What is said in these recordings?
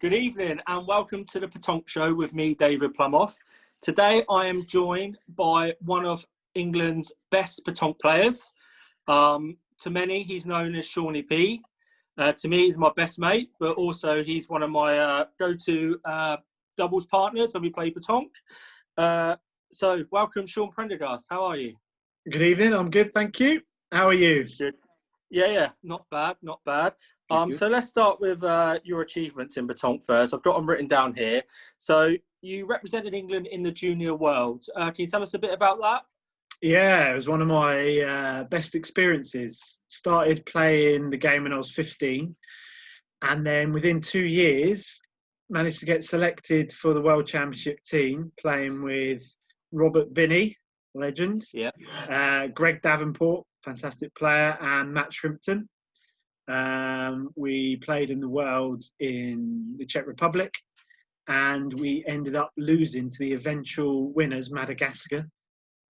Good evening and welcome to the Petonk Show with me, David Plumoff. Today I am joined by one of England's best petanque players. To many, he's known as Shawnee P. To me, he's my best mate, but also he's one of my go-to doubles partners when we play petanque. So welcome, Sean Prendergast. How are you? Good evening. I'm good, thank you. How are you? Good. Yeah. Not bad. So let's start with your achievements in petanque first. I've got them written down here. So you represented England in the junior world. Can you tell us a bit about that? Yeah, it was one of my best experiences. Started playing the game when I was 15, and then within 2 years, managed to get selected for the World Championship team, playing with Robert Binney, legend, Greg Davenport, fantastic player, and Matt Shrimpton. We played in the Worlds in the Czech Republic, and we ended up losing to the eventual winners, Madagascar,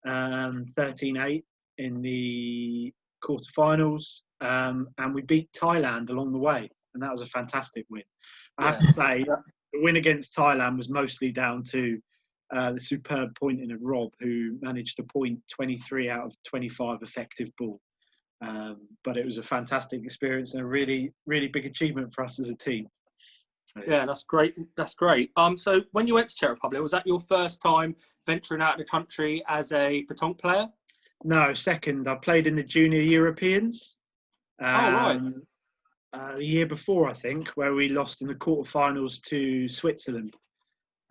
13-8 in the quarterfinals, and we beat Thailand along the way, and that was a fantastic win. I have to say, the win against Thailand was mostly down to the superb pointing of Rob, who managed to point 23 out of 25 effective ball. But it was a fantastic experience and a really, really big achievement for us as a team. So, yeah, that's great. So when you went to Czech Republic, was that your first time venturing out of the country as a petanque player? No, second. I played in the Junior Europeans. Right. The year before, I think, where we lost in the quarterfinals to Switzerland.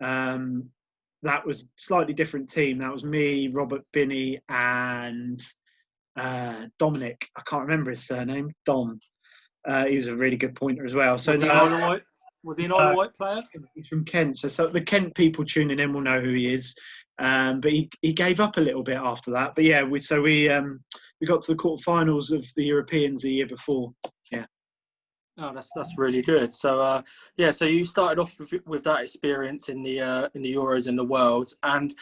That was a slightly different team. That was me, Robert Binney, and Dominic. I can't remember his surname. Dom. He was a really good pointer as well. So was he an Isle of Wight player? He's from Kent. So the Kent people tuning in will know who he is. But he gave up a little bit after that. But yeah, we got to the quarterfinals of the Europeans the year before. Yeah. Oh, that's really good. So so you started off with that experience in the Euros and the Worlds, and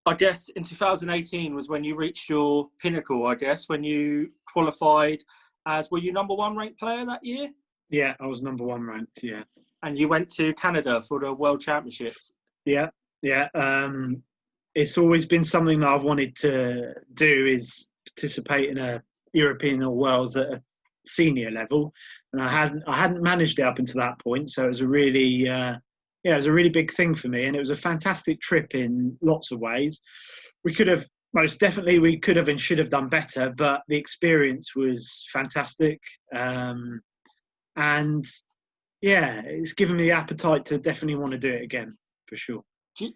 I guess in 2018 was when you reached your pinnacle. I guess when you qualified were you number one ranked player that year? Yeah, I was number one ranked. Yeah. And you went to Canada for the World Championships. Yeah. It's always been something that I've wanted to do, is participate in a European or Worlds at a senior level, and I hadn't managed it up until that point. So it was a really it was a really big thing for me, and it was a fantastic trip in lots of ways. We could have and should have done better, but the experience was fantastic. And yeah, it's given me the appetite to definitely want to do it again, for sure. Do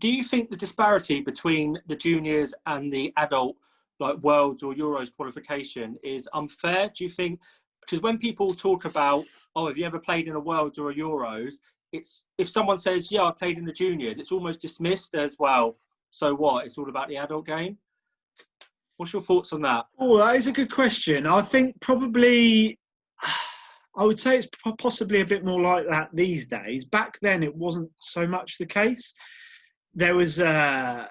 you think the disparity between the juniors and the adult, like Worlds or Euros qualification, is unfair? Do you think, because when people talk about, have you ever played in a Worlds or a Euros, it's, if someone says, yeah, I played in the juniors, it's almost dismissed as, well, so what? It's all about the adult game. What's your thoughts on that? Oh, that is a good question. I think probably, I would say it's possibly a bit more like that these days. Back then, it wasn't so much the case. There was a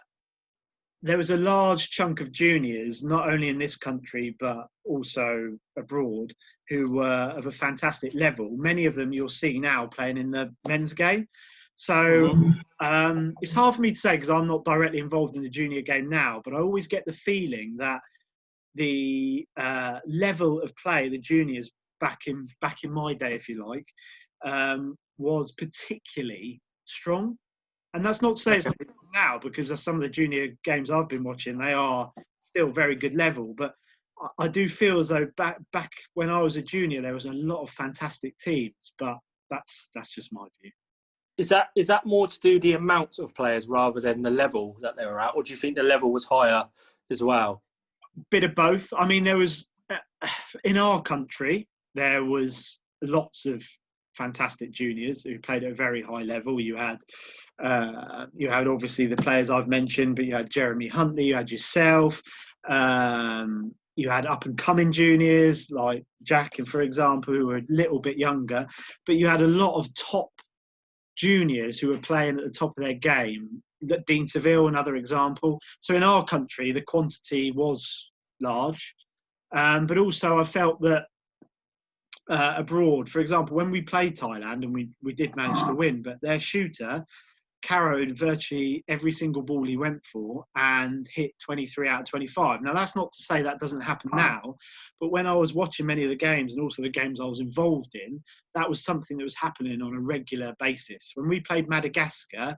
large chunk of juniors, not only in this country, but also abroad, who were of a fantastic level. Many of them you'll see now playing in the men's game. So it's hard for me to say because I'm not directly involved in the junior game now, but I always get the feeling that the level of play, the juniors back in my day, if you like, was particularly strong. And that's not to say it's not now, because of some of the junior games I've been watching, they are still very good level. But I do feel as though back when I was a junior, there was a lot of fantastic teams. But that's just my view. Is that more to do the amount of players rather than the level that they were at, or do you think the level was higher as well? Bit of both. I mean, there was in our country there was lots of fantastic juniors who played at a very high level. You had obviously the players I've mentioned, but you had Jeremy Huntley, you had yourself, you had up and coming juniors like Jack, and for example, who were a little bit younger, but you had a lot of top juniors who were playing at the top of their game. Dean Seville, another example. So in our country, the quantity was large, but also I felt that abroad. For example, when we played Thailand, and we did manage to win, but their shooter carried virtually every single ball he went for and hit 23 out of 25. Now, that's not to say that doesn't happen now, but when I was watching many of the games and also the games I was involved in, that was something that was happening on a regular basis. When we played Madagascar,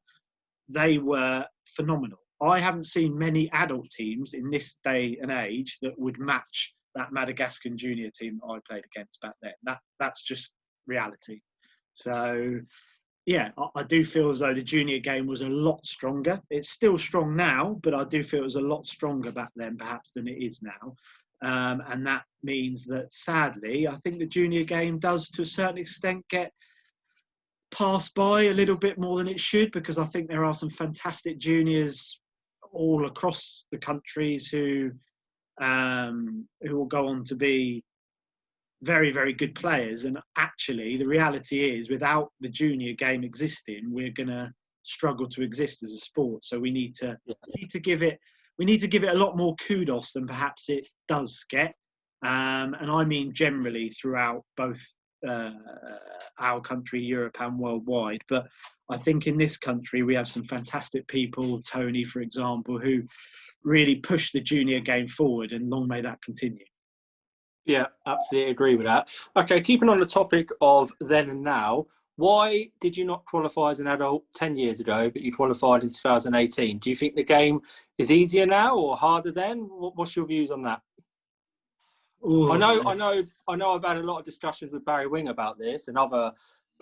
they were phenomenal. I haven't seen many adult teams in this day and age that would match that Madagascar junior team that I played against back then. That's just reality. So, yeah, I do feel as though the junior game was a lot stronger. It's still strong now, but I do feel it was a lot stronger back then, perhaps, than it is now. And that means that, sadly, I think the junior game does, to a certain extent, get passed by a little bit more than it should, because I think there are some fantastic juniors all across the countries who will go on to be very, very good players. And actually, the reality is, without the junior game existing, we're going to struggle to exist as a sport. So we need to give it a lot more kudos than perhaps it does get. And I mean generally throughout both our country, Europe, and worldwide. But I think in this country we have some fantastic people, Tony, for example, who really push the junior game forward, and long may that continue. Yeah, absolutely agree with that. Okay, keeping on the topic of then and now, why did you not qualify as an adult 10 years ago, but you qualified in 2018? Do you think the game is easier now or harder then? What's your views on that? Ooh. I know. I've had a lot of discussions with Barry Wing about this and other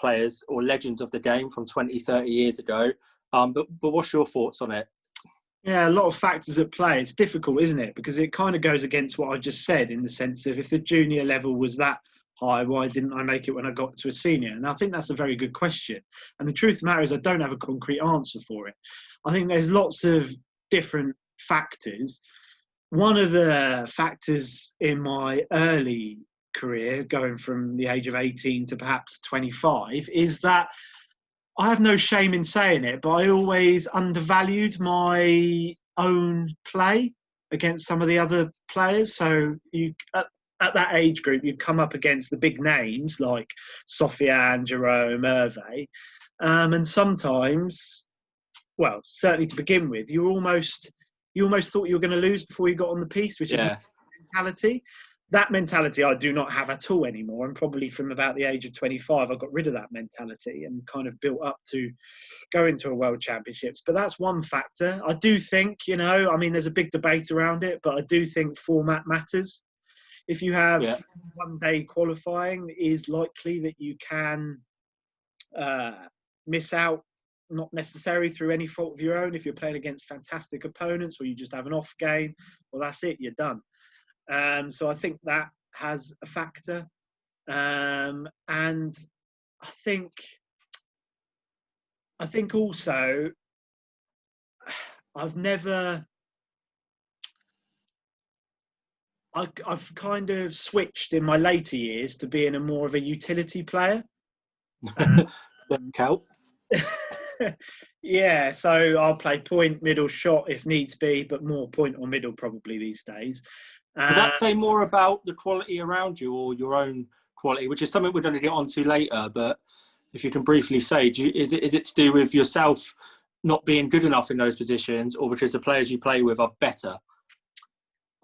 players or legends of the game from 20, 30 years ago. But what's your thoughts on it? Yeah, a lot of factors at play. It's difficult, isn't it? Because it kind of goes against what I just said, in the sense of, if the junior level was that high, why didn't I make it when I got to a senior? And I think that's a very good question. And the truth of the matter is, I don't have a concrete answer for it. I think there's lots of different factors. One of the factors in my early career, going from the age of 18 to perhaps 25, is that I have no shame in saying it, but I always undervalued my own play against some of the other players. So at that age group, you come up against the big names like Sofiane, Jerome, Hervé. And sometimes, well, certainly to begin with, you almost thought you were going to lose before you got on the piece, which is mentality. That mentality I do not have at all anymore. And probably from about the age of 25, I got rid of that mentality and kind of built up to go into a World Championships. But that's one factor. I do think, there's a big debate around it, but I do think format matters. If you have one day qualifying, it is likely that you can miss out, not necessarily through any fault of your own. If you're playing against fantastic opponents, or you just have an off game, well, that's it, you're done. So I think that has a factor. And I think also I've kind of switched in my later years to being a more of a utility player. Count. Yeah, so I'll play point, middle, shot if needs be, but more point or middle probably these days. Does that say more about the quality around you or your own quality, which is something we're going to get onto later? But if you can briefly say, is it to do with yourself not being good enough in those positions, or because the players you play with are better?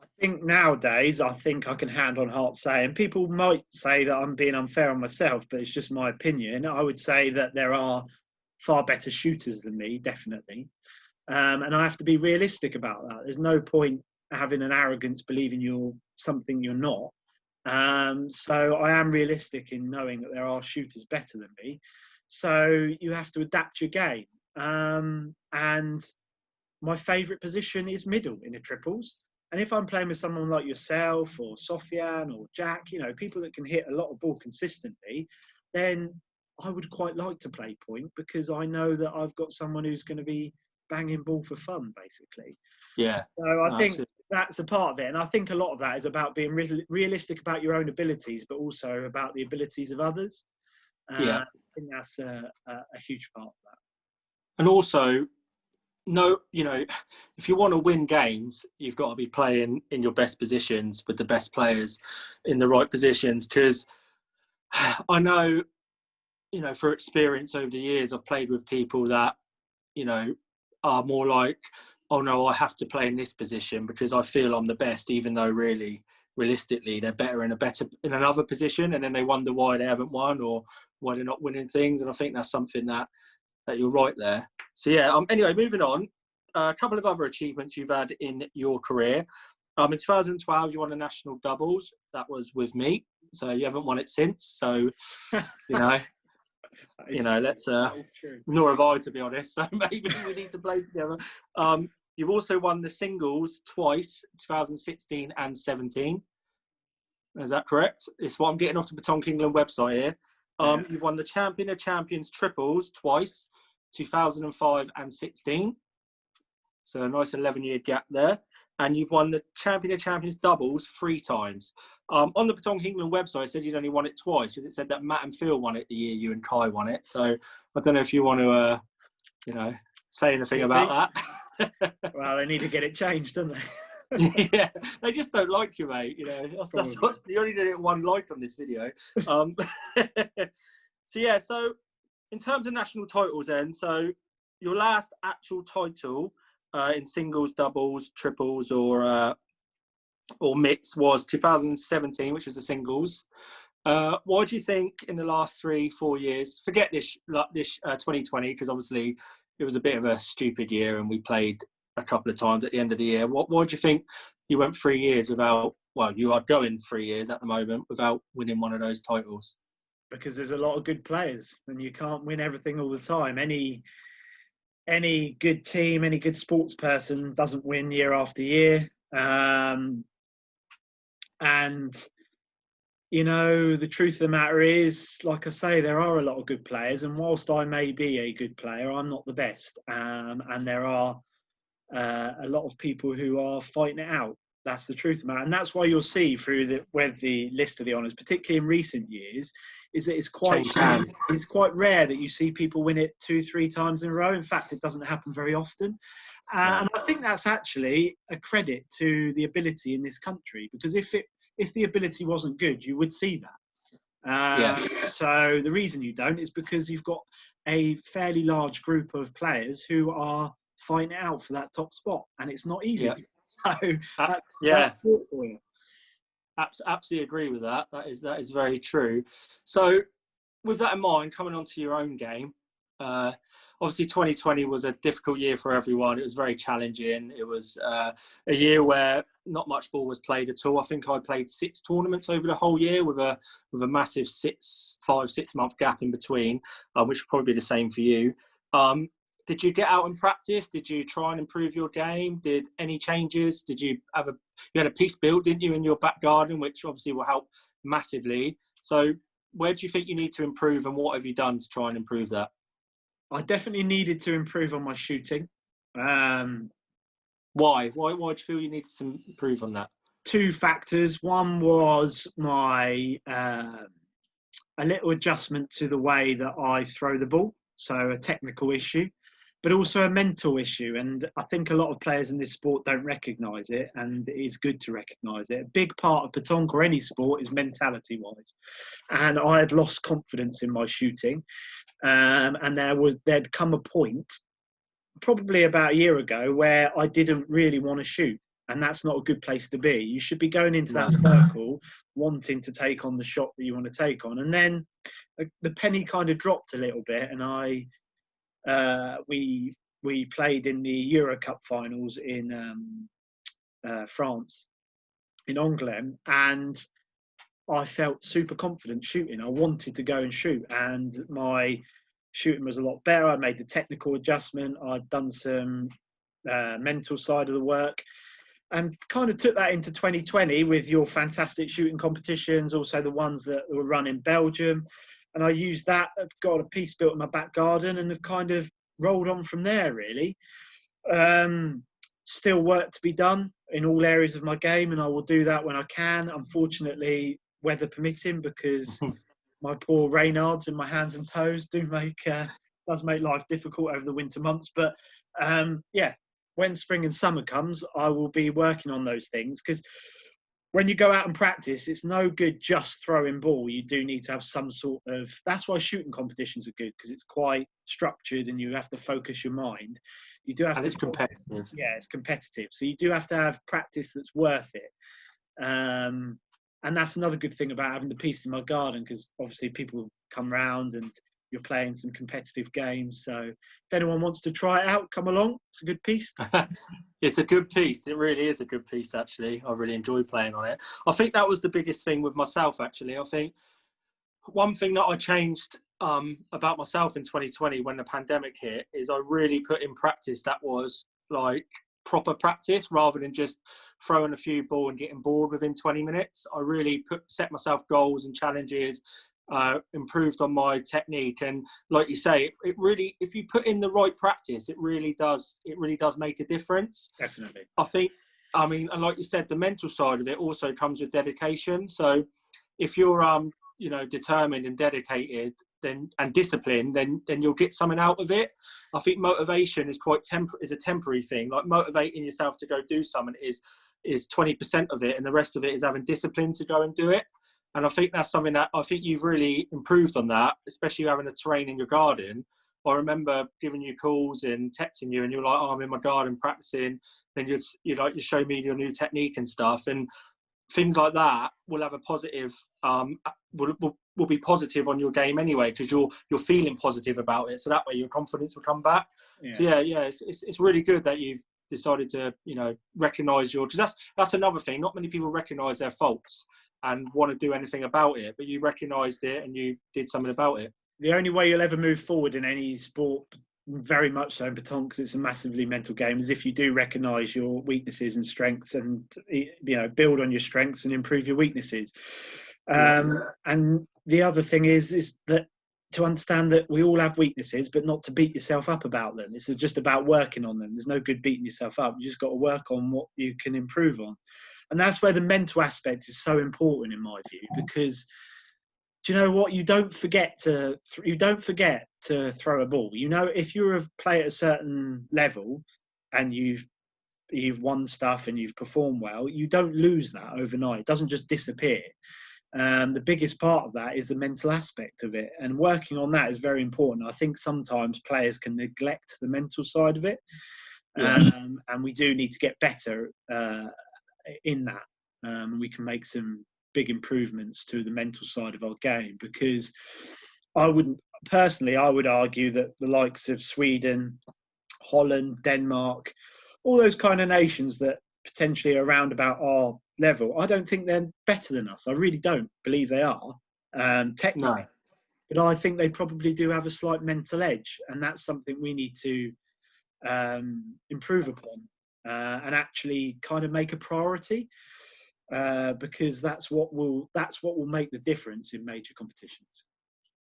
I think nowadays, I can hand on heart say, and people might say that I'm being unfair on myself, but it's just my opinion. I would say that there are far better shooters than me, definitely. And I have to be realistic about that. There's no point having an arrogance, believing you're something you're not. So I am realistic in knowing that there are shooters better than me. So you have to adapt your game. And my favourite position is middle in the triples. And if I'm playing with someone like yourself or Sofiane or Jack, people that can hit a lot of ball consistently, then I would quite like to play point, because I know that I've got someone who's going to be banging ball for fun, basically. Yeah. So I think that's a part of it. And I think a lot of that is about being realistic about your own abilities, but also about the abilities of others. I think that's a huge part of that. And also, if you want to win games, you've got to be playing in your best positions with the best players in the right positions. Because I know, for experience over the years, I've played with people that, are more like, oh no, I have to play in this position because I feel I'm the best, even though really, realistically, they're better in another position, and then they wonder why they haven't won or why they're not winning things. And I think that's something that you're right there. So yeah. Anyway, moving on. A couple of other achievements you've had in your career. In 2012, you won the national doubles. That was with me. So you haven't won it since. So, let's. Nor have I, to be honest. So maybe we need to play together. You've also won the singles twice, 2016 and 17. Is that correct? It's what I'm getting off the Petanque England website here. You've won the Champion of Champions triples twice, 2005 and 16. So a nice 11-year gap there. And you've won the Champion of Champions doubles 3 times. On the Petanque England website, it said you'd only won it twice, because it said that Matt and Phil won it the year you and Kai won it. So I don't know if you want to, say anything about that. Well, they need to get it changed, don't they? Yeah, they just don't like you, mate. That's what's, you only did it 1 like on this video. So in terms of national titles, then, so your last actual title in singles, doubles, triples, or mixed was 2017, which was the singles. Why do you think in the last 3-4 years? Forget this 2020, because obviously it was a bit of a stupid year, and we played a couple of times at the end of the year. Why do you think you went 3 years without? Well, you are going 3 years at the moment without winning one of those titles. Because there's a lot of good players, and you can't win everything all the time. Any good team, any good sports person doesn't win year after year. And, the truth of the matter is, like I say, there are a lot of good players. And whilst I may be a good player, I'm not the best. And there are a lot of people who are fighting it out. That's the truth of the matter. And that's why you'll see through the list of the honours, particularly in recent years, is that it's quite rare that you see people win it 2-3 times in a row. In fact, it doesn't happen very often. And I think that's actually a credit to the ability in this country, because if the ability wasn't good, you would see that. So the reason you don't is because you've got a fairly large group of players who are fighting it out for that top spot, and it's not easy. So that's sport for you. Absolutely agree with that. That is very true. So with that in mind, coming on to your own game, obviously 2020 was a difficult year for everyone. It was very challenging. It was a year where not much ball was played at all. I think I played 6 tournaments over the whole year with a massive 5-6 month gap in between, which would probably be the same for you. Did you get out and practice? Did you try and improve your game? Did any changes? Did you have you had a piece built, didn't you, in your back garden, which obviously will help massively. So where do you think you need to improve, and what have you done to try and improve that? I definitely needed to improve on my shooting. Why? Why do you feel you needed to improve on that? 2 factors. One was my a little adjustment to the way that I throw the ball, so a technical issue, but also a mental issue. And I think a lot of players in this sport don't recognise it, and it is good to recognise it. A big part of petanque or any sport is mentality-wise. And I had lost confidence in my shooting. And there'd come a point, probably about a year ago, where I didn't really want to shoot. And that's not a good place to be. You should be going into that circle wanting to take on the shot that you want to take on. And then the penny kind of dropped a little bit, and we played in the Euro Cup finals in France, in Angoulême, and I felt super confident shooting. I wanted to go and shoot, and my shooting was a lot better. I made the technical adjustment. I'd done some mental side of the work, and kind of took that into 2020 with your fantastic shooting competitions, also the ones that were run in Belgium. And I used that, got a piece built in my back garden, and have kind of rolled on from there, really. Still work to be done in all areas of my game, and I will do that when I can. Unfortunately, weather permitting, because my poor Reynards in my hands and toes does make life difficult over the winter months. But when spring and summer comes, I will be working on those things, because when you go out and practice, it's no good just throwing ball. You do need to have some sort of. That's why shooting competitions are good, because it's quite structured and you have to focus your mind. You do have And to. it's competitive. Yeah, it's competitive. So you do have to have practice that's worth it. And that's another good thing about having the piece in my garden, because obviously people come round and you're playing some competitive games. So if anyone wants to try it out, come along. It's a good piece. It's a good piece. It really is a good piece, actually. I really enjoy playing on it. I think that was the biggest thing with myself, actually. I think one thing that I changed about myself in 2020 when the pandemic hit is I really put in practice that was like proper practice rather than just throwing a few ball and getting bored within 20 minutes. I really set myself goals and challenges, improved on my technique, and like you say, it really, if you put in the right practice, it really does make a difference. Definitely. I mean, and like you said, the mental side of it also comes with dedication. So if you're determined and dedicated and disciplined, then you'll get something out of it. I think motivation is is a temporary thing. Like motivating yourself to go do something is 20% of it, and the rest of it is having discipline to go and do it. And I think that's something that I think you've really improved on, that, especially having a terrain in your garden. I remember giving you calls and texting you, and you're like, "Oh, I'm in my garden practicing." Then you show me your new technique and stuff, and things like that will have a positive, will be positive on your game anyway, because you're feeling positive about it. So that way your confidence will come back. Yeah. So yeah, it's really good that you've decided to recognise because that's another thing. Not many people recognise their faults and want to do anything about it, but you recognised it and you did something about it. The only way you'll ever move forward in any sport, very much so in baton, because it's a massively mental game, is if you do recognise your weaknesses and strengths, and build on your strengths and improve your weaknesses. And the other thing is that to understand that we all have weaknesses, but not to beat yourself up about them. It's just about working on them. There's no good beating yourself up. You just got to work on what you can improve on. And that's where the mental aspect is so important in my view, because do you know what? You don't forget to throw a ball. If you're a player at a certain level and you've won stuff and you've performed well, you don't lose that overnight. It doesn't just disappear. The biggest part of that is the mental aspect of it, and working on that is very important. I think sometimes players can neglect the mental side of it, and we do need to get better in that. We can make some big improvements to the mental side of our game, because I would argue that the likes of Sweden, Holland, Denmark, all those kind of nations that potentially are around about our level, I don't think they're better than us. I really don't believe they are technically. No. But I think they probably do have a slight mental edge, and that's something we need to improve upon and actually kind of make a priority. Because that's what will make the difference in major competitions.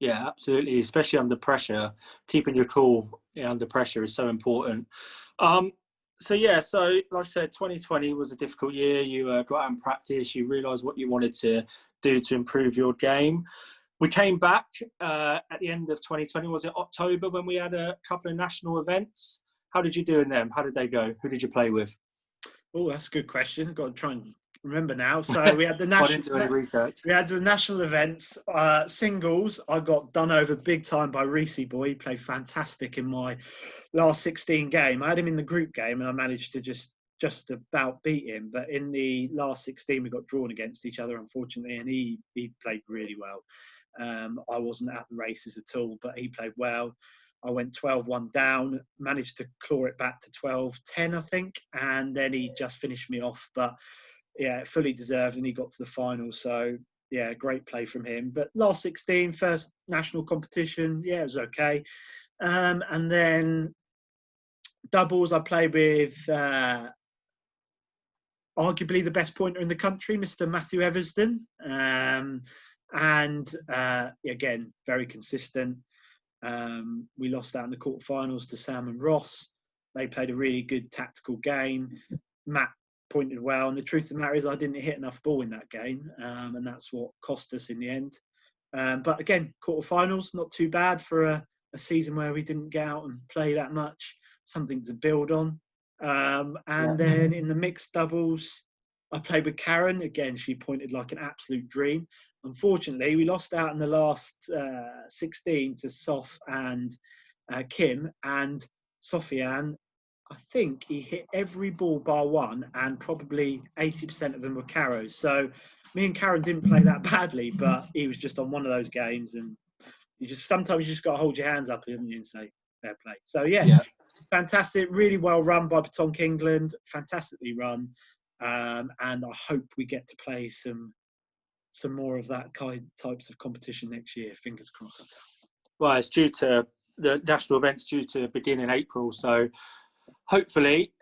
Yeah, absolutely. Especially under pressure, keeping your cool under pressure is so important. So like I said, 2020 was a difficult year. You got out and practice. You realised what you wanted to do to improve your game. We came back at the end of 2020. Was it October when we had a couple of national events? How did you do in them? How did they go? Who did you play with? Oh, that's a good question. I've got to try and remember now. So we had the national. I didn't do any research. We had the national events. Singles, I got done over big time by Reese Boy. He played fantastic in my last 16 game. I had him in the group game, and I managed to just about beat him. But in the last 16, we got drawn against each other, unfortunately, and he played really well. I wasn't at the races at all, but he played well. I went 12-1 down, managed to claw it back to 12-10, I think, and then he just finished me off. But yeah, fully deserved, and he got to the final. So yeah, great play from him. But last 16, first national competition, yeah, it was okay. And then doubles, I played with arguably the best pointer in the country, Mr. Matthew Eversden. And again, very consistent. We lost out in the quarterfinals to Sam and Ross. They played a really good tactical game. Matt pointed well, and the truth of the matter is I didn't hit enough ball in that game, and that's what cost us in the end. But again, quarterfinals, not too bad for a season where we didn't get out and play that much. Something to build on. Then in the mixed doubles, I played with Karen. Again, she pointed like an absolute dream. Unfortunately, we lost out in the last 16 to Sof and Kim. And Sofiane, I think he hit every ball bar one, and probably 80% of them were carrows. So me and Karen didn't play that badly, but he was just on one of those games. And sometimes you just got to hold your hands up, haven't you, and say, fair play. So, yeah. Fantastic, really well run by Petonk England, fantastically run, and I hope we get to play some more of that types of competition next year. Fingers crossed. Well, it's due to the national events due to begin in April, so hopefully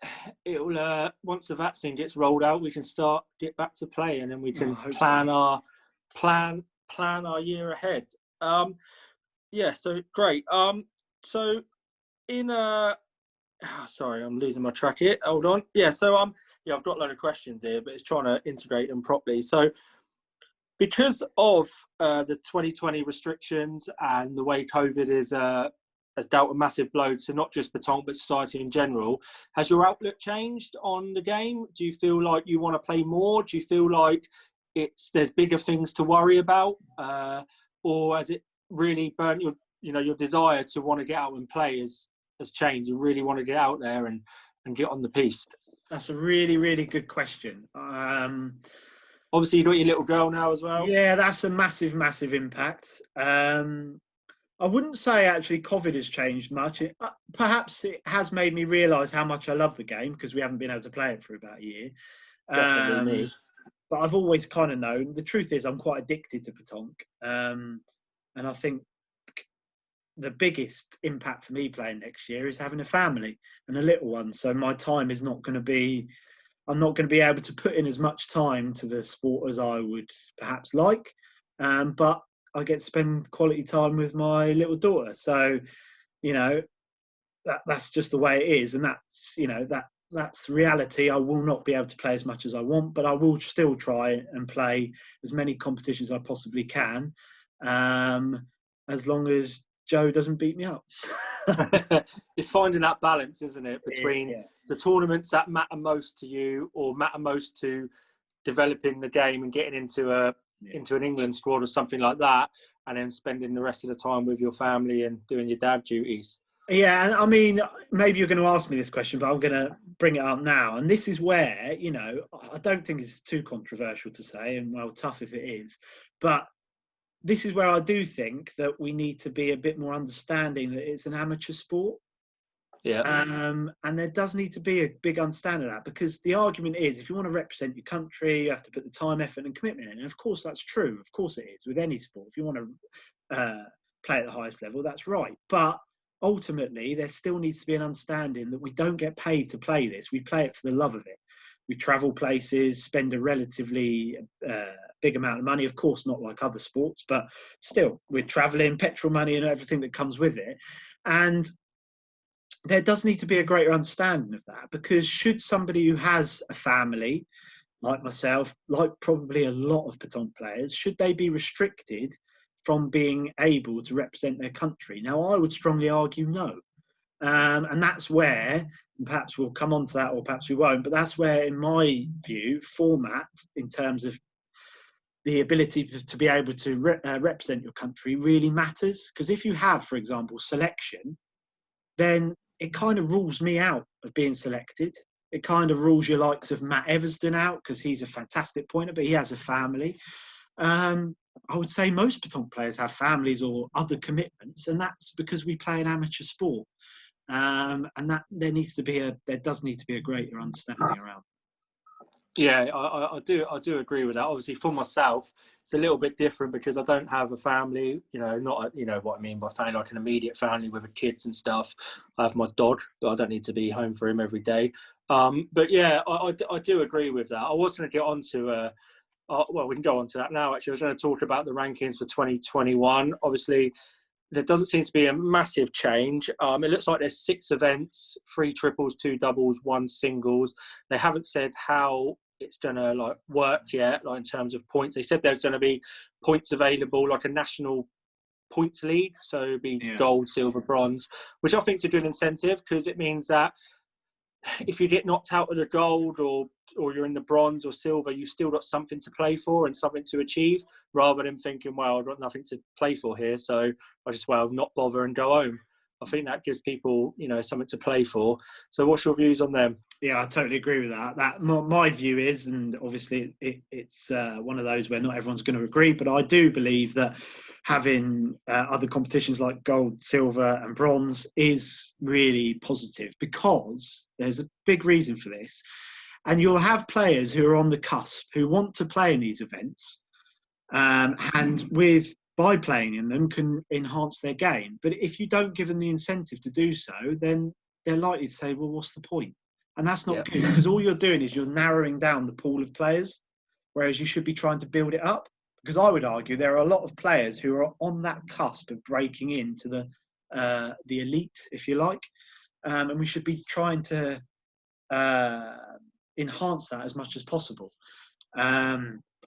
it'll once the vaccine gets rolled out, we can get back to play, and then we can plan our year ahead. So great. So in sorry, I'm losing my track here. Hold on. I've got a load of questions here, but it's trying to integrate them properly. So, because of the 2020 restrictions and the way COVID has dealt a massive blow to not just Petonk but society in general, has your outlook changed on the game? Do you feel like you want to play more? Do you feel like there's bigger things to worry about, or has it really burnt your desire to want to get out and play has changed? You really want to get out there and get on the piste? That's a really, really good question. Obviously, you've got your little girl now as well. Yeah, that's a massive, massive impact. I wouldn't say actually COVID has changed much. Perhaps it has made me realise how much I love the game, because we haven't been able to play it for about a year. Definitely me. But I've always kind of known. The truth is, I'm quite addicted to Petonk, and I think the biggest impact for me playing next year is having a family and a little one. So my time is not going to be, I'm not going to be able to put in as much time to the sport as I would perhaps like. But I get to spend quality time with my little daughter. So, that's just the way it is. And that's reality. I will not be able to play as much as I want, but I will still try and play as many competitions as I possibly can, as long as Joe doesn't beat me up. It's finding that balance, isn't it, between the tournaments that matter most to you or matter most to developing the game and getting into an England squad or something like that, and then spending the rest of the time with your family and doing your dad duties. Yeah, and I mean, maybe you're going to ask me this question, but I'm going to bring it up now. And this is where, I don't think it's too controversial to say, and well, tough if it is, but this is where I do think that we need to be a bit more understanding that it's an amateur sport. Yeah. And there does need to be a big understanding of that, because the argument is, if you want to represent your country, you have to put the time, effort and commitment in. And of course, that's true. Of course it is with any sport. If you want to play at the highest level, that's right. But ultimately, there still needs to be an understanding that we don't get paid to play this. We play it for the love of it. We travel places, spend a relatively big amount of money. Of course, not like other sports, but still, we're traveling, petrol money and everything that comes with it. And there does need to be a greater understanding of that, because should somebody who has a family, like myself, like probably a lot of Petonk players, should they be restricted from being able to represent their country? Now, I would strongly argue no. And that's where, and perhaps we'll come on to that or perhaps we won't, but that's where, in my view, format, in terms of the ability to be able to represent your country, really matters. Because if you have, for example, selection, then it kind of rules me out of being selected. It kind of rules your likes of Matt Eversden out, because he's a fantastic pointer, but he has a family. I would say most Petonk players have families or other commitments, and that's because we play an amateur sport. And that there does need to be a greater understanding around. Yeah, I do agree with that. Obviously, for myself, it's a little bit different because I don't have a family. Not what I mean by family, like an immediate family with kids and stuff. I have my dog, but I don't need to be home for him every day. But yeah, I do agree with that. I was going to get on to well, we can go on to that now. Actually, I was going to talk about the rankings for 2021. Obviously, there doesn't seem to be a massive change. It looks like there's 6 events, 3 triples, 2 doubles, 1 singles. They haven't said how it's going to work yet, in terms of points. They said there's going to be points available, like a national points league. So it'd be gold, silver, bronze, which I think is a good incentive, because it means that if you get knocked out of the gold or you're in the bronze or silver, you've still got something to play for and something to achieve, rather than thinking, well, I've got nothing to play for here, so I just not bother and go home. I think that gives people, something to play for. So what's your views on them? Yeah, I totally agree with that. My view is, and obviously it's one of those where not everyone's going to agree, but I do believe that having other competitions like gold, silver and bronze is really positive, because there's a big reason for this. And you'll have players who are on the cusp who want to play in these events, and by playing in them can enhance their game. But if you don't give them the incentive to do so, then they're likely to say, well, what's the point? And that's not good, because all you're doing is you're narrowing down the pool of players, whereas you should be trying to build it up. Because I would argue there are a lot of players who are on that cusp of breaking into the elite, if you like, and we should be trying to enhance that as much as possible.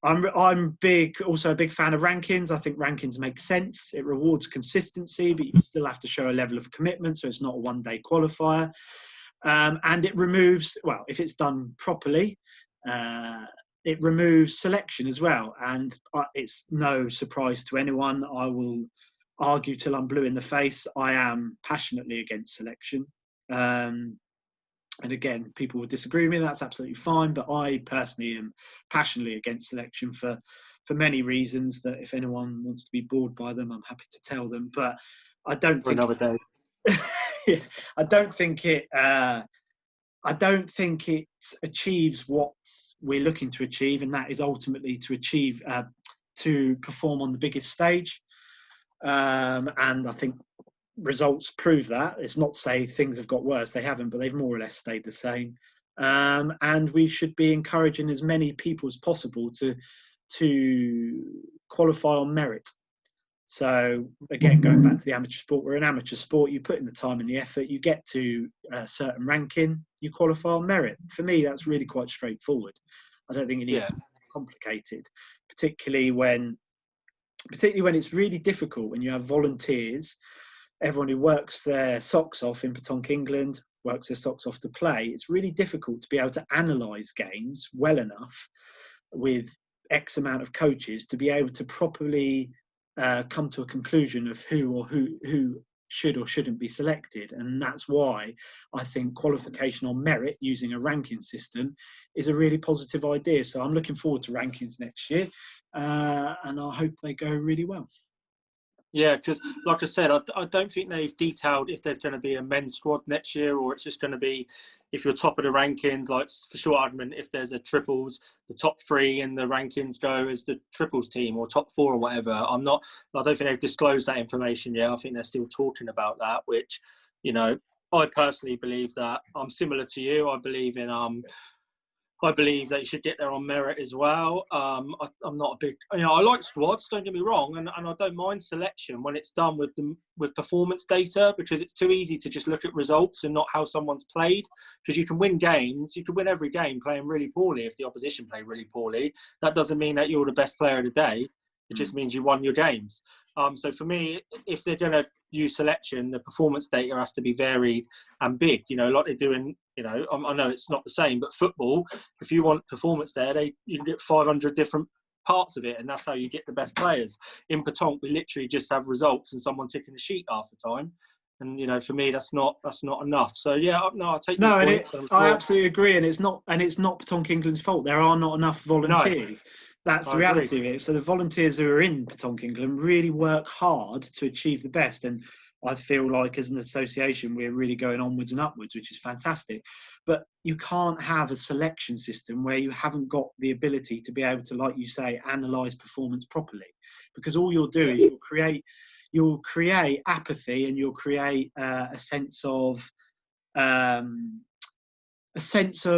I'm also a big fan of rankings. I think rankings make sense. It rewards consistency, but you still have to show a level of commitment, so it's not a one-day qualifier. And it removes, well, if it's done properly, it removes selection as well. And it's no surprise to anyone. I will argue till I'm blue in the face. I am passionately against selection. And again, people will disagree with me. That's absolutely fine. But I personally am passionately against selection for many reasons that if anyone wants to be bored by them, I'm happy to tell them. But I don't think another day. I don't think it achieves what we're looking to achieve, and that is ultimately to perform on the biggest stage. And I think results prove that. It's not to say things have got worse; they haven't, but they've more or less stayed the same. And we should be encouraging as many people as possible to qualify on merit. So again, going back to the amateur sport, we're an amateur sport. You put in the time and the effort, you get to a certain ranking, you qualify on merit. For me, that's really quite straightforward. I don't think it needs to be complicated, particularly when it's really difficult when you have volunteers, everyone who works their socks off in Pétanque England, works their socks off to play. It's really difficult to be able to analyse games well enough with X amount of coaches to be able to properly come to a conclusion of who should or shouldn't be selected. And that's why I think qualification on merit using a ranking system is a really positive idea. So I'm looking forward to rankings next year, and I hope they go really well. Yeah, because like I said, I don't think they've detailed if there's going to be a men's squad next year, or it's just going to be, if you're top of the rankings, like for short argument, if there's a triples, the top 3 in the rankings go as the triples team, or top 4 or whatever. I don't think they've disclosed that information yet. I think they're still talking about that, which, I personally believe that I'm similar to you. I believe that you should get there on merit as well. I'm not a big, I like squads, don't get me wrong, and I don't mind selection when it's done with performance data, because it's too easy to just look at results and not how someone's played, because you can win games, you can win every game playing really poorly if the opposition play really poorly. That doesn't mean that you're the best player of the day. It just means you won your games. So for me, if they're going to use selection, the performance data has to be varied and big, like they do in, I know it's not the same, but football, if you want performance data, you can get 500 different parts of it, and that's how you get the best players. In Pétanque, we literally just have results and someone ticking the sheet half the time. And for me, that's not enough. So yeah, no, I take your point. I absolutely agree, and it's not Pétanque England's fault. There are not enough volunteers. No. That's the reality of it. So the volunteers who are in Pétanque England really work hard to achieve the best. And I feel like as an association, we're really going onwards and upwards, which is fantastic. But you can't have a selection system where you haven't got the ability to be able to, like you say, analyse performance properly. Because all you'll do is you'll create apathy, and you'll create a sense of,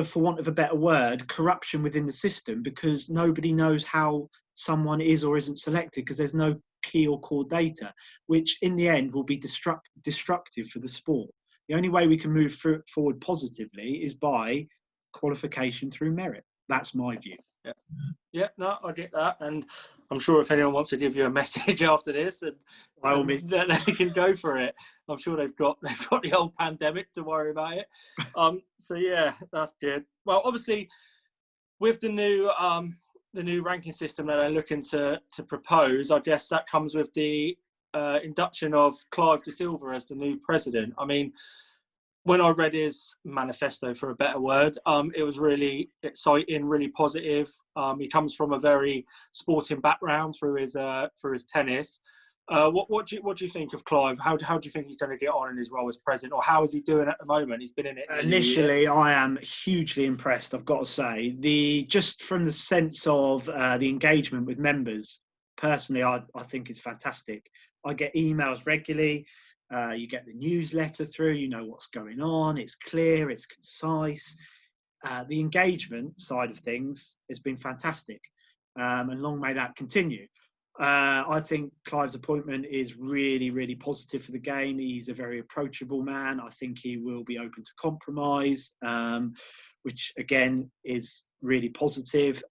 for want of a better word, corruption within the system, because nobody knows how someone is or isn't selected, because there's no key or core data, which in the end will be destructive for the sport. The only way we can move forward positively is by qualification through merit. That's my view. Yeah, no, I get that, and I'm sure if anyone wants to give you a message after this, and they can go for it. I'm sure they've got the whole pandemic to worry about it. So yeah, that's good. Well, obviously, with the new ranking system that they're looking to propose, I guess that comes with the induction of Clive De Silva as the new president. I mean, when I read his manifesto, for a better word, it was really exciting, really positive. He comes from a very sporting background through his tennis. What do you think of Clive? How do you think he's going to get on in his role as president, or how is he doing at the moment? He's been in it initially. I am hugely impressed, I've got to say, just from the sense of the engagement with members. Personally, I think it's fantastic. I get emails regularly. You get the newsletter through. You know what's going on. It's clear. It's concise. The engagement side of things has been fantastic, and long may that continue. I think Clive's appointment is really, really positive for the game. He's a very approachable man. I think he will be open to compromise, which again is really positive.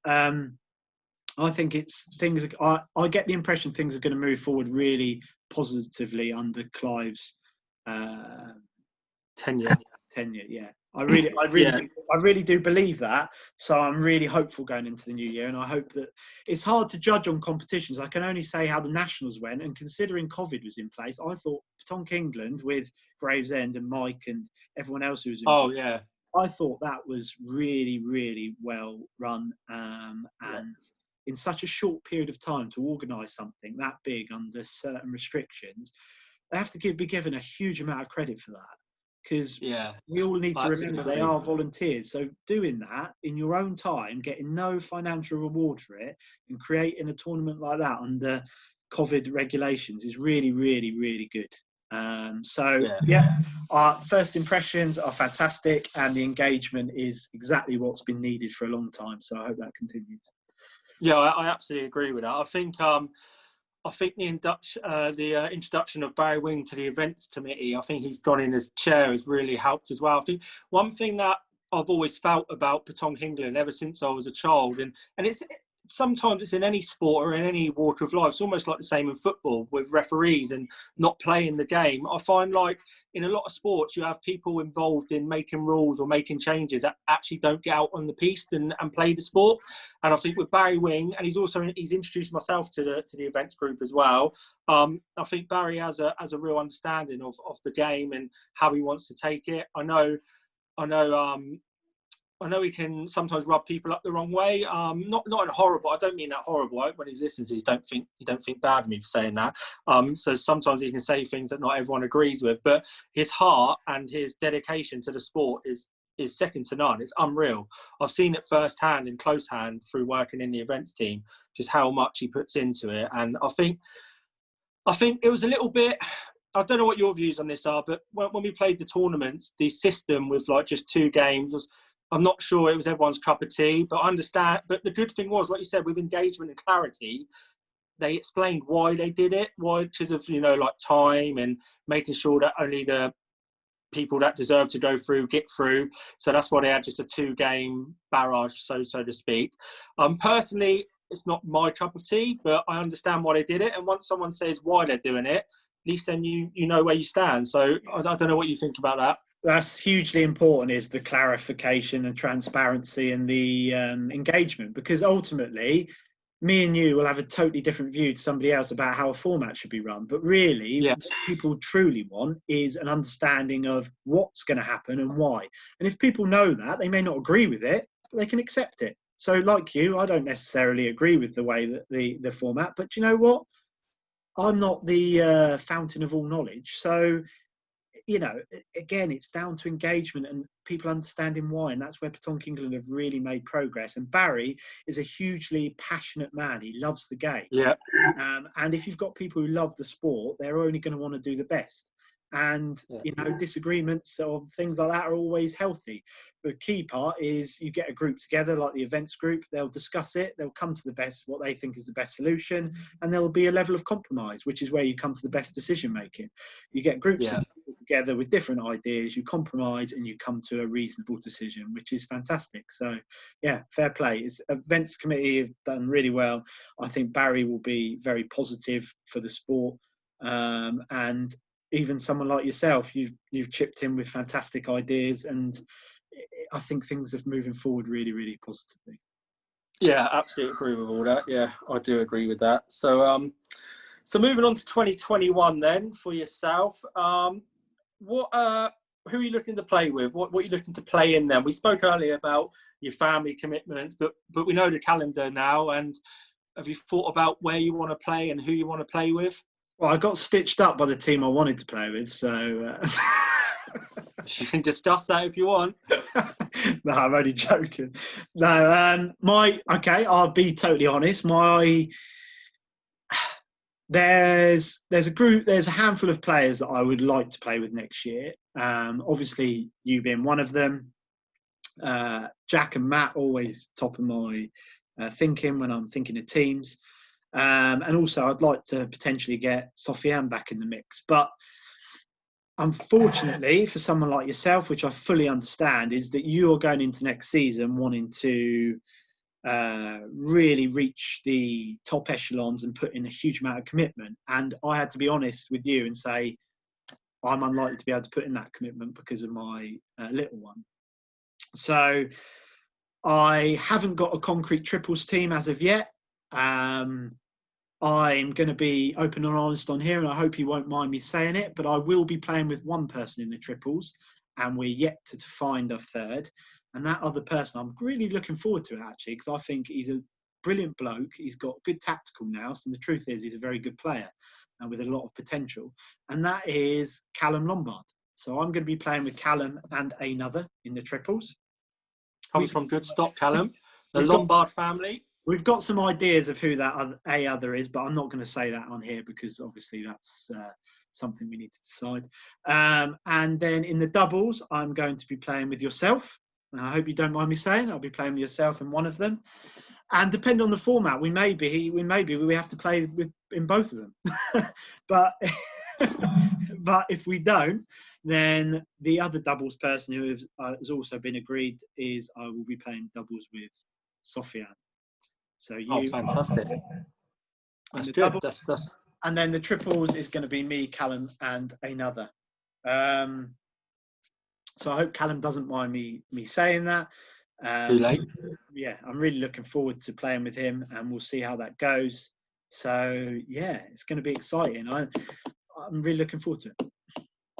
I think I get the impression things are going to move forward really positively under Clive's tenure. Yeah, I really do believe that. So I'm really hopeful going into the new year, and I hope that it's hard to judge on competitions. I can only say how the nationals went, and considering COVID was in place, I thought Petanque England with Gravesend and Mike and everyone else who was involved, I thought that was really, really well run, and in such a short period of time to organise something that big under certain restrictions, they have to be given a huge amount of credit for that. Because we all need to remember they are volunteers. So doing that in your own time, getting no financial reward for it, and creating a tournament like that under COVID regulations is really, really, really good. Our first impressions are fantastic, and the engagement is exactly what's been needed for a long time. So I hope that continues. Yeah, I absolutely agree with that. I think the introduction of Barry Wing to the events committee, I think he's gone in as chair, has really helped as well. I think one thing that I've always felt about Petanque England ever since I was a child, and it's sometimes it's in any sport or in any walk of life, it's almost like the same in football with referees and not playing the game. I find like in a lot of sports, you have people involved in making rules or making changes that actually don't get out on the piste and play the sport. And I think with Barry Wing, and he's introduced myself to the events group as well. I think Barry has a real understanding of the game and how he wants to take it. I know he can sometimes rub people up the wrong way. Not in horrible. I don't mean that horrible. When he listens, he don't think bad of me for saying that. So sometimes he can say things that not everyone agrees with. But his heart and his dedication to the sport is second to none. It's unreal. I've seen it firsthand and close hand through working in the events team, just how much he puts into it. And I think it was a little bit. I don't know what your views on this are, but when we played the tournaments, the system with like just 2 games was. I'm not sure it was everyone's cup of tea, but I understand. But the good thing was, like you said, with engagement and clarity, they explained why they did it, because of, like time and making sure that only the people that deserve to go through get through. So that's why they had just a 2-game barrage, so to speak. Personally, it's not my cup of tea, but I understand why they did it. And once someone says why they're doing it, at least then you know where you stand. So I don't know what you think about that. That's hugely important, is the clarification and transparency and the engagement, because ultimately me and you will have a totally different view to somebody else about how a format should be run. But really, what people truly want is an understanding of what's going to happen and why. And if people know that, they may not agree with it, but they can accept it. So like you, I don't necessarily agree with the way that the format, but you know what? I'm not the fountain of all knowledge. So again, it's down to engagement and people understanding why, and that's where Petanque England have really made progress. And Barry is a hugely passionate man. He loves the game. Yeah. And if you've got people who love the sport, they're only going to want to do the best. And disagreements or things like that are always healthy. The key part is you get a group together, like the events group. They'll discuss it. They'll come to what they think is the best solution, and there will be a level of compromise, which is where you come to the best decision making. You get groups of people together with different ideas. You compromise, and you come to a reasonable decision, which is fantastic. So, fair play. Events committee have done really well. I think Barry will be very positive for the sport, and even someone like yourself, you've chipped in with fantastic ideas, and I think things are moving forward really, really positively. Yeah, absolutely agree with all that. Yeah, I do agree with that. So, so moving on to 2021 then for yourself. What who are you looking to play with? What are you looking to play in then? We spoke earlier about your family commitments, but we know the calendar now. And have you thought about where you want to play and who you want to play with? Well, I got stitched up by the team I wanted to play with, so. You can discuss that if you want. No, I'm only joking. No, I'll be totally honest. There's a handful of players that I would like to play with next year. Obviously, you being one of them. Jack and Matt always top of my thinking when I'm thinking of teams. And also, I'd like to potentially get Sofiane back in the mix. But unfortunately, for someone like yourself, which I fully understand, is that you are going into next season wanting to really reach the top echelons and put in a huge amount of commitment. And I had to be honest with you and say, I'm unlikely to be able to put in that commitment because of my little one. So I haven't got a concrete triples team as of yet. I'm going to be open and honest on here, and I hope you won't mind me saying it, but I will be playing with one person in the triples, and we're yet to find a third. And that other person, I'm really looking forward to it, actually, because I think he's a brilliant bloke. He's got good tactical nous, and the truth is he's a very good player with a lot of potential. And that is Callum Lombard. So I'm going to be playing with Callum and another in the triples. Comes from good stock, Callum. The Lombard family. We've got some ideas of who that other is, but I'm not going to say that on here because obviously that's something we need to decide. And then in the doubles, I'm going to be playing with yourself. And I hope you don't mind me saying I'll be playing with yourself in one of them. And depending on the format, we have to play in both of them. but but if we don't, then the other doubles person who has also been agreed is I will be playing doubles with Sofiane. So fantastic. That's good. That's and then the triples is going to be me, Callum, and another. So I hope Callum doesn't mind me saying that. Too late. Yeah, I'm really looking forward to playing with him, and we'll see how that goes. So yeah, it's going to be exciting. I'm really looking forward to it.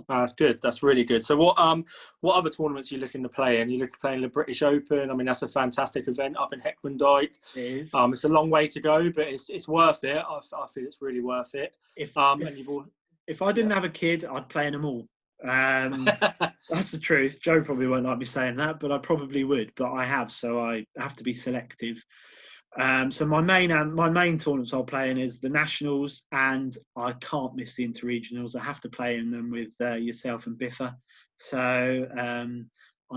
That's good. That's really good. So what other tournaments are you looking to play in? You look to play in the British Open. I mean, that's a fantastic event up in Heckmondike. It is. It's a long way to go, but it's worth it. I feel it's really worth it. If I didn't have a kid, I'd play in them all. That's the truth. Joe probably won't like me saying that, but I probably would. But I have, so I have to be selective. So my main tournaments I'll play in is the nationals, and I can't miss the interregionals. I have to play in them with yourself and Biffa. So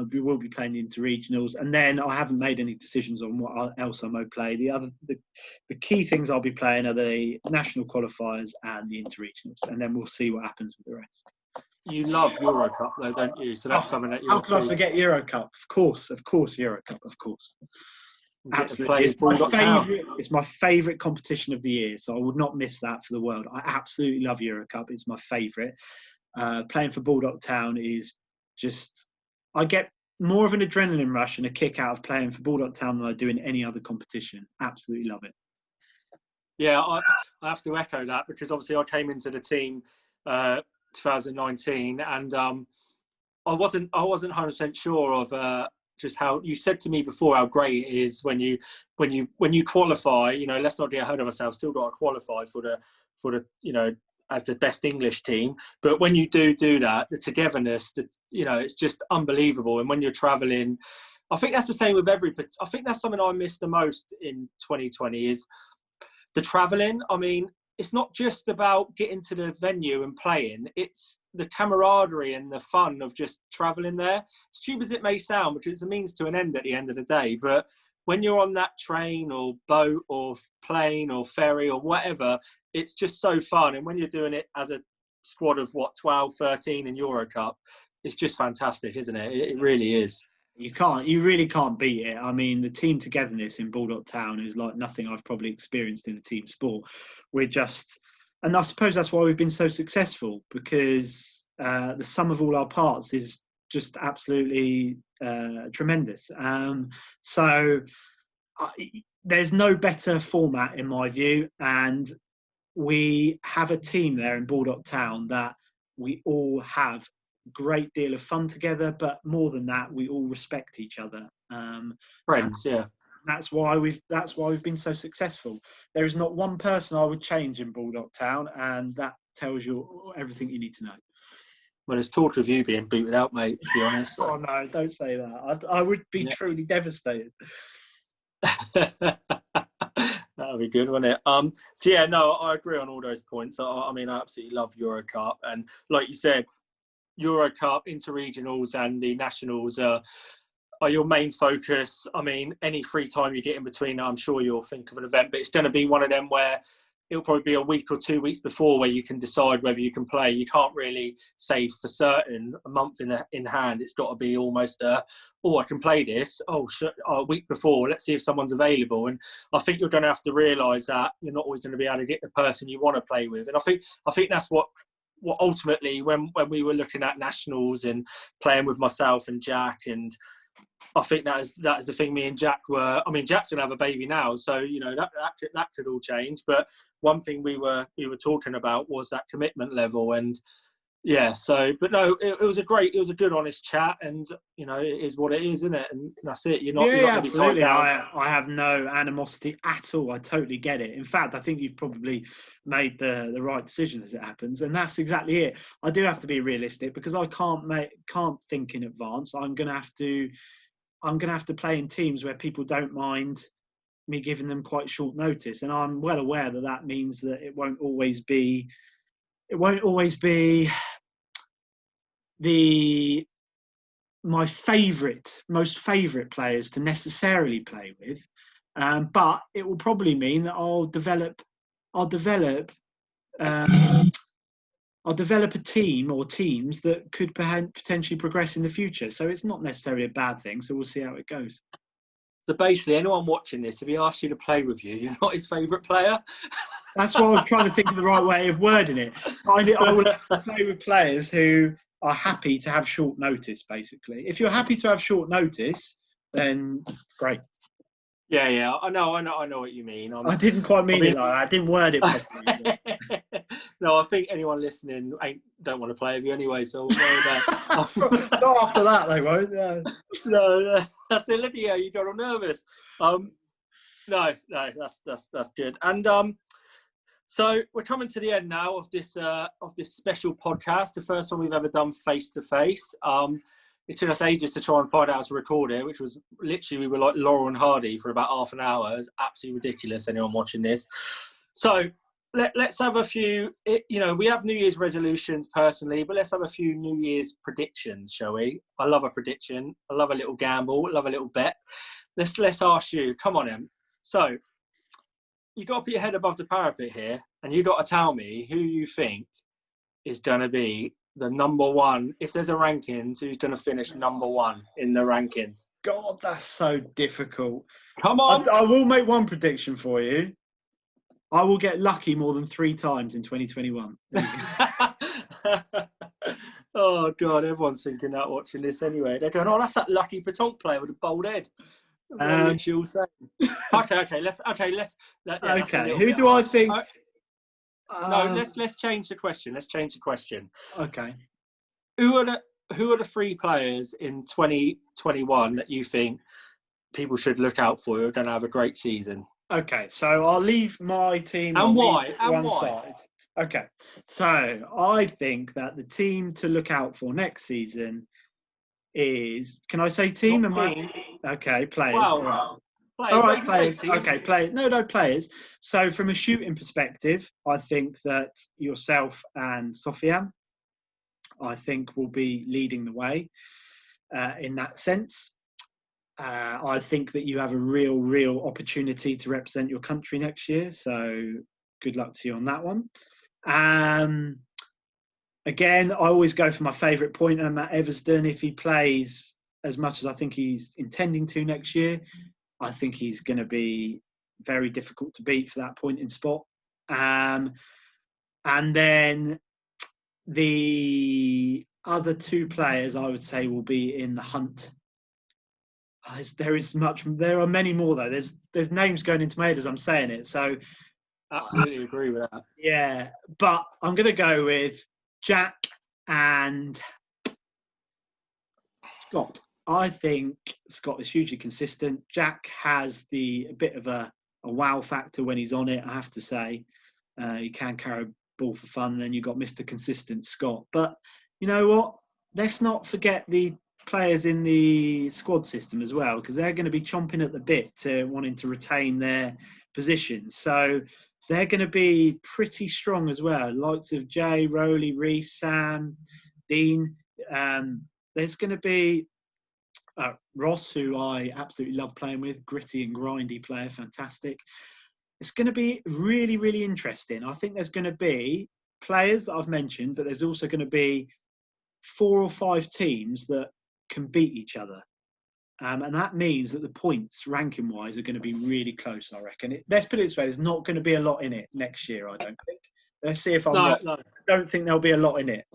we will be playing the interregionals, and then I haven't made any decisions on what else I might play. The key things I'll be playing are the national qualifiers and the interregionals, and then we'll see what happens with the rest. You love Euro Cup, though, don't you? So that's something that you. How could I forget Euro Cup? Of course, Euro Cup, of course. Absolutely, it's my favourite competition of the year, so I would not miss that for the world. I absolutely love Euro Cup; it's my favourite. Playing for Bulldog Town is just, I get more of an adrenaline rush and a kick out of playing for Bulldog Town than I do in any other competition. Absolutely love it. Yeah, I have to echo that because obviously I came into the team 2019, and I wasn't 100% sure of just how you said to me before how great it is when you qualify. You know, let's not get ahead of ourselves. Still got to qualify for the as the best English team. But when you do that, the togetherness, it's just unbelievable. And when you're traveling, I think that's the same with I think that's something I missed the most in 2020 is the traveling. I mean, it's not just about getting to the venue and playing. It's the camaraderie and the fun of just traveling there. As stupid as it may sound, because it's a means to an end at the end of the day. But when you're on that train or boat or plane or ferry or whatever, it's just so fun. And when you're doing it as a squad of 12, 13 in Euro Cup, it's just fantastic, isn't it? It really is. You really can't beat it. I mean, the team togetherness in Bulldog Town is like nothing I've probably experienced in a team sport. And I suppose that's why we've been so successful, because the sum of all our parts is just absolutely tremendous. So there's no better format in my view, and we have a team there in Baldock Town that we all have a great deal of fun together, but more than that, we all respect each other. Friends, yeah. That's why we've been so successful. There is not one person I would change in Baldock Town, and that tells you everything you need to know. Well, there's talk of you being booted out, mate, to be honest. Oh no, don't say that. I would be truly devastated. That'll be good, wouldn't it? So yeah, no, I agree on all those points. I mean, I absolutely love Euro Cup, and like you said, Euro Cup, interregionals, and the nationals are your main focus. I mean, any free time you get in between, I'm sure you'll think of an event, but it's going to be one of them where it'll probably be a week or 2 weeks before where you can decide whether you can play. You can't really say for certain a month in hand. It's got to be almost I can play this. A week before, let's see if someone's available. And I think you're going to have to realise that you're not always going to be able to get the person you want to play with. And I think that's what ultimately when we were looking at nationals and playing with myself and Jack, and I think that is the thing me and Jack were. I mean, Jack's going to have a baby now, so that could all change. But one thing we were talking about was that commitment level, and but no, it was a good, honest chat, and it is what it is, isn't it? And that's it. You're not going to be tied down. I have no animosity at all. I totally get it. In fact, I think you've probably made the right decision as it happens, and that's exactly it. I do have to be realistic because I can't think in advance. I'm going to have to play in teams where people don't mind me giving them quite short notice, and I'm well aware that means that it won't always be most favourite players to necessarily play with, but it will probably mean that I'll develop a team or teams that could potentially progress in the future. So it's not necessarily a bad thing. So we'll see how it goes. So basically, anyone watching this, if he asks you to play with you, you're not his favourite player? That's why I was trying to think of the right way of wording it. I will play with players who are happy to have short notice, basically. If you're happy to have short notice, then great. Yeah. I know what you mean. I didn't quite mean it like that. I didn't word it properly. No, I think anyone listening don't want to play with you anyway, so don't worry about it. Not after that, they won't. No, that's it. Look at you got all nervous. No, that's good. And so we're coming to the end now of this special podcast, the first one we've ever done face to face. It took us ages to try and find out how to record it, which was literally, we were like Laurel and Hardy for about half an hour. It was absolutely ridiculous, anyone watching this. So let's have a few, we have New Year's resolutions personally, but let's have a few New Year's predictions, shall we? I love a prediction. I love a little gamble. I love a little bet. Let's ask you, come on, Em. So you got to put your head above the parapet here, and you got to tell me who you think is going to be the number one. If there's a rankings, who's going to finish number one in the rankings? God, that's so difficult. Come on. I will make one prediction for you. I will get lucky more than 3 times in 2021. Oh, God, everyone's thinking that watching this anyway. They're going, that's that lucky Petanque player with a bald head. That's what you'll say. Okay. Who do I think? No, let's change the question. Okay. Who are the 3 players in 2021 that you think people should look out for who are going to have a great season? Okay, so I'll leave my team and why? side. Okay, so I think that the team to look out for next season is. Can I say team? Okay, players. Wow. Players. All right, players. Okay, players. No, players. So from a shooting perspective, I think that yourself and Sofiane, I think, will be leading the way in that sense. I think that you have a real opportunity to represent your country next year. So good luck to you on that one. Again, I always go for my favourite pointer, Matt Eversden. If he plays as much as I think he's intending to next year, I think he's going to be very difficult to beat for that pointing spot. And then the other 2 players I would say will be in the hunt There are many more though. There's names going into my head as I'm saying it. So Absolutely agree with that. yeah, but I'm going to go with Jack and Scott. I think Scott is hugely consistent. Jack has a bit of a wow factor when he's on it, I have to say. He can carry a ball for fun. Then you've got Mr. Consistent Scott. But you know what? Let's not forget the players in the squad system as well, because they're going to be chomping at the bit to wanting to retain their positions. So they're going to be pretty strong as well. Likes of Jay, Rowley, Reece, Sam, Dean. There's going to be Ross, who I absolutely love playing with, gritty and grindy player, fantastic. It's going to be really, really interesting. I think there's going to be players that I've mentioned, but there's also going to be 4 or 5 teams that can beat each other. And that means that the points, ranking-wise, are going to be really close, I reckon. Let's put it this way, there's not going to be a lot in it next year, I don't think. Let's see if I'm wrong. No. I don't think there'll be a lot in it.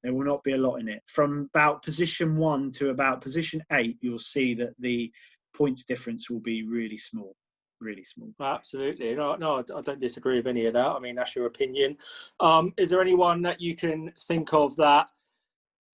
There will not be a lot in it. From about position 1 to about position 8, you'll see that the points difference will be really small. Really small. Absolutely. No, I don't disagree with any of that. I mean, that's your opinion. Is there anyone that you can think of that,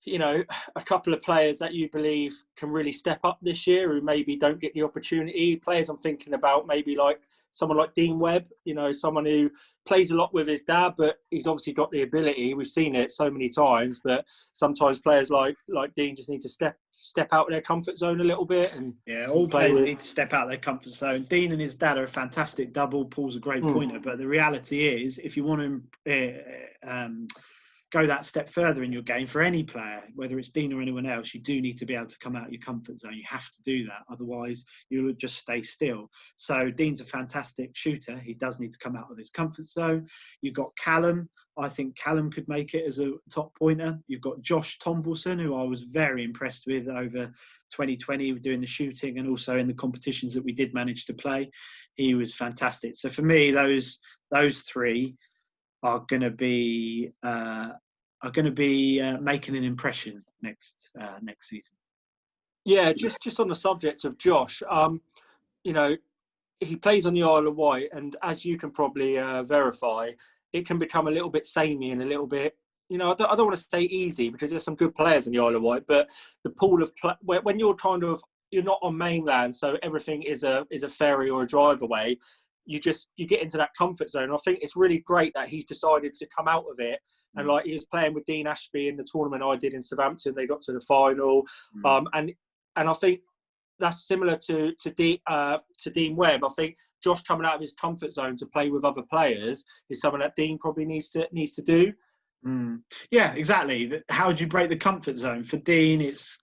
you know, a couple of players that you believe can really step up this year who maybe don't get the opportunity? Players I'm thinking about, maybe like someone like Dean Webb, you know, someone who plays a lot with his dad, but he's obviously got the ability. We've seen it so many times, but sometimes players like Dean just need to step out of their comfort zone a little bit. And yeah, all players need to step out of their comfort zone. Dean and his dad are a fantastic double. Paul's a great pointer, but the reality is, if you want to go that step further in your game for any player, whether it's Dean or anyone else, you do need to be able to come out of your comfort zone. You have to do that. Otherwise, you'll just stay still. So Dean's a fantastic shooter. He does need to come out of his comfort zone. You've got Callum. I think Callum could make it as a top pointer. You've got Josh Tombleson, who I was very impressed with over 2020 doing the shooting and also in the competitions that we did manage to play. He was fantastic. So for me, those 3 are going to be making an impression next season. Yeah, just on the subject of Josh, you know, he plays on the Isle of Wight, and as you can probably verify, it can become a little bit samey and a little bit, you know, I don't want to say easy because there's some good players on the Isle of Wight, but the pool of when you're not on mainland, so everything is a ferry or a drive away. You get into that comfort zone. And I think it's really great that he's decided to come out of it. And like he was playing with Dean Ashby in the tournament I did in Southampton, they got to the final. And I think that's similar to Dean Webb. I think Josh coming out of his comfort zone to play with other players is something that Dean probably needs to do. Yeah, exactly. How do you break the comfort zone? For Dean, it's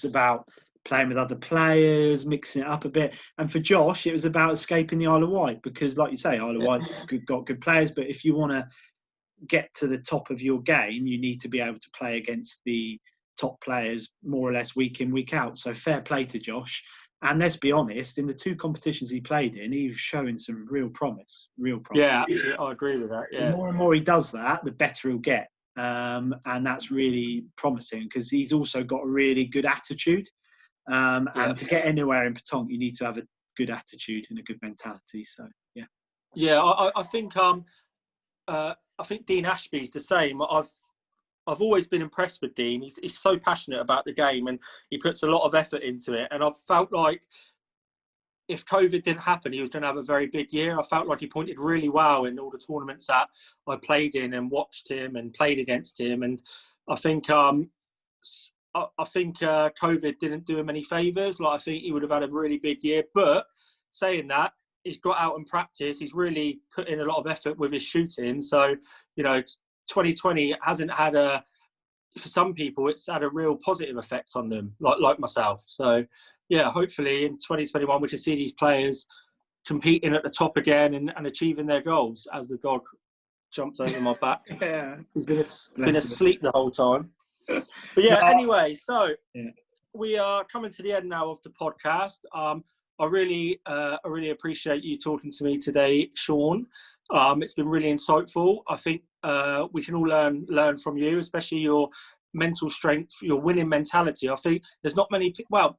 about playing with other players, mixing it up a bit. And for Josh, it was about escaping the Isle of Wight because, like you say, Isle of Wight's got good players. But if you want to get to the top of your game, you need to be able to play against the top players more or less week in, week out. So fair play to Josh. And let's be honest, in the 2 competitions he played in, he was showing some real promise. Yeah, absolutely. I agree with that. Yeah. The more and more he does that, the better he'll get. And that's really promising because he's also got a really good attitude. And to get anywhere in Pétanque, you need to have a good attitude and a good mentality. So, yeah. Yeah, I think Dean Ashby's the same. I've always been impressed with Dean. He's so passionate about the game and he puts a lot of effort into it. And I've felt like if COVID didn't happen, he was going to have a very big year. I felt like he pointed really well in all the tournaments that I played in and watched him and played against him. And I think COVID didn't do him any favours. Like I think he would have had a really big year. But saying that, he's got out and practice. He's really put in a lot of effort with his shooting. So, you know, 2020 hasn't had for some people, it's had a real positive effect on them, like myself. So, yeah, hopefully in 2021 we can see these players competing at the top again and achieving their goals as the dog jumps over my back. Yeah. He's been asleep the whole time. But yeah, anyway, so we are coming to the end now of the podcast. I really appreciate you talking to me today, Sean. It's been really insightful. I think we can all learn from you, especially your mental strength, your winning mentality. I think there's not many. Well,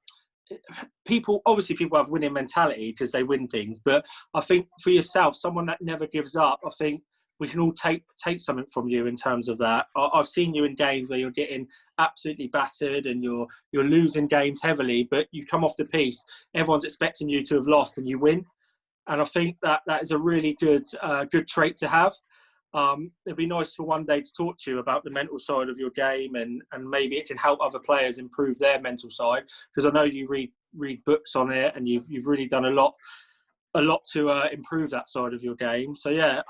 people have winning mentality because they win things, but I think for yourself, someone that never gives up, I think we can all take something from you in terms of that. I've seen you in games where you're getting absolutely battered and you're losing games heavily, but you come off the piece, everyone's expecting you to have lost and you win. And I think that is a really good trait to have. It'd be nice for one day to talk to you about the mental side of your game, and maybe it can help other players improve their mental side, because I know you read books on it and you've really done a lot to improve that side of your game. So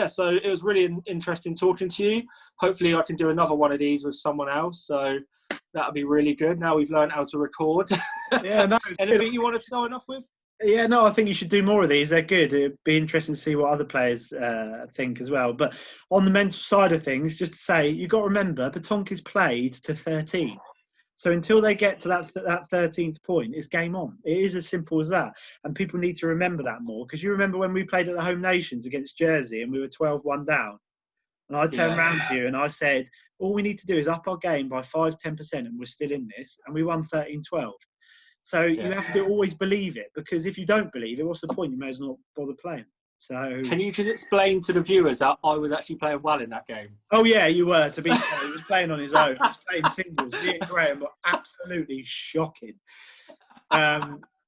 so it was really interesting talking to you. Hopefully I can do another one of these with someone else, so that'll be really good. Now we've learned how to record. Yeah, no, anything you want to sign off with? Yeah, no, I think you should do more of these. They're good. It'd be interesting to see what other players think as well. But on the mental side of things, just to say, you've got to remember, Petanque is played to 13. So until they get to that 13th point, it's game on. It is as simple as that. And people need to remember that more. Because you remember when we played at the Home Nations against Jersey and we were 12-1 down. And I turned around to you and I said, all we need to do is up our game by 5-10% and we're still in this. And we won 13-12. So you have to always believe it, because if you don't believe it, what's the point? You may as well not bother playing. So can you just explain to the viewers that I was actually playing well in that game? Oh yeah, you were. To be fair, he was playing on his own. He was playing singles. Me and Graham were absolutely shocking.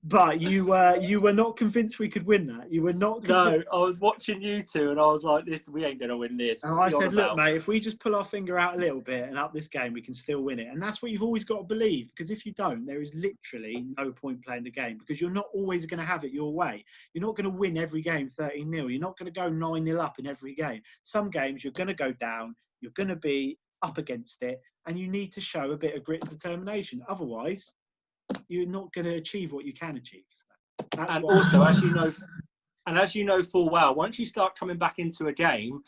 But you were not convinced we could win that. You were not convinced. No, I was watching you two and I was like, we ain't going to win this. And I said, look, mate, if we just pull our finger out a little bit and up this game, we can still win it. And that's what you've always got to believe, because if you don't, there is literally no point playing the game, because you're not always going to have it your way. You're not going to win every game 13-0. You're not going to go 9-0 up in every game. Some games you're going to go down. You're going to be up against it, and you need to show a bit of grit and determination. Otherwise, you're not going to achieve what you can achieve. And also, as you know full well, once you start coming back into a game,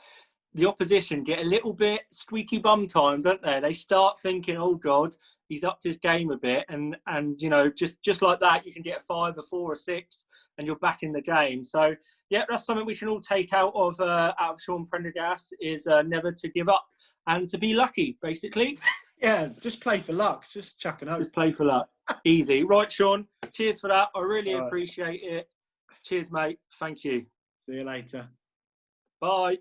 the opposition get a little bit squeaky bum time, don't they? They start thinking, oh God, he's upped his game a bit, and just like that, you can get a 5, a 4, a 6, and you're back in the game. So yeah, that's something we can all take out of Sean Prendergast, is never to give up and to be lucky, basically. Yeah, just play for luck. Just chuck it out. Just play for luck. Easy. Right, Sean. Cheers for that. I really appreciate it. Cheers, mate. Thank you. See you later. Bye.